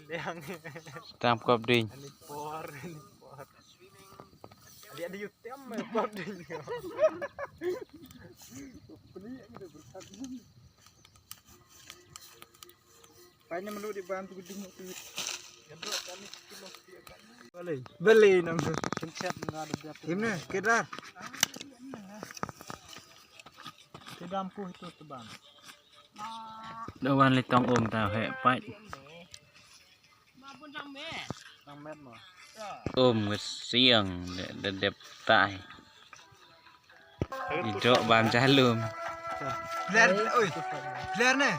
Yang Tam cọp đình. ini por. Dia ada YouTube mah por ding. Banyak melu dibantu gedung itu. Beli nang kencet enggak ada berapa. Ini kedar. Di dampu itu tuh bang. Dawan litong tao hệ bạch. Nang met mah. Cái xiềng để đẹp tại. Đi trọ bám trái lùm. Player, oi. Player ne?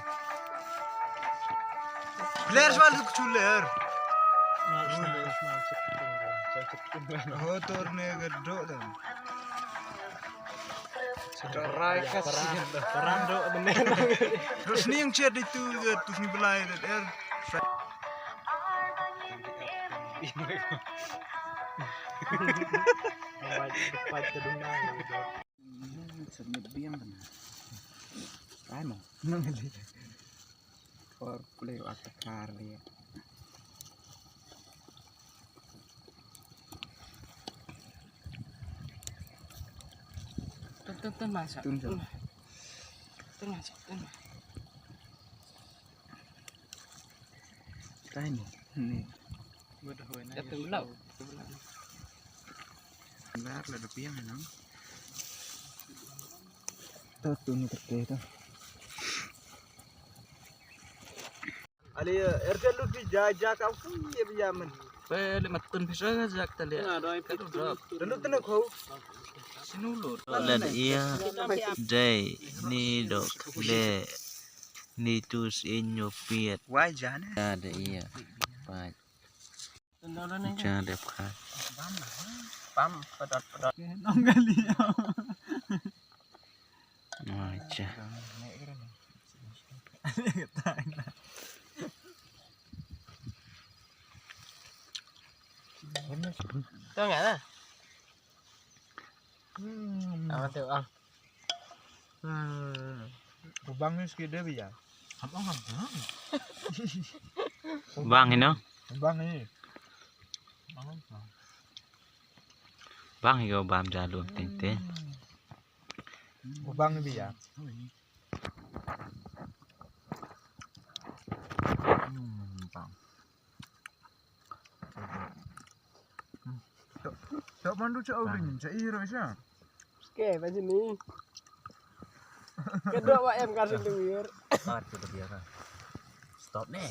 Player soal kuculer. Oh, torne gedok tuh. Cerai kasihan dah. Perang dok bener. Terus nih yang chat itu terus nih belai er. Depan kedunang. Submit biang kan. Ay mo. Nang hindi. For play at the car ya. Tun masuk. Tun masuk. Tay mo. Ni. Belau. Benar lah ada biang nang. Tuh ni terkait tuh. Ali RT lu di jajak kau kan ya biaman. Beli matun bisa ngajak tali. Dulu tenang kau. Sinulur. Lần ia đây ni dok le ni tus inyo piet Wajah ne. ada ia bạch cha đẹp khác. Pam pedot. Nang gali. Ngoài cha Tahu enggak lah? Apa tuh, Ang? Bang ni sekida biar. Abang abang. bang nó Bang ni. bang thì bám ra luôn tên tên Bang ni biar. Bang. Tak mandu cak awin, cak iro sya. Oke, baju ni. Kedua Pak M kasih dengar. sudah biasa stop nih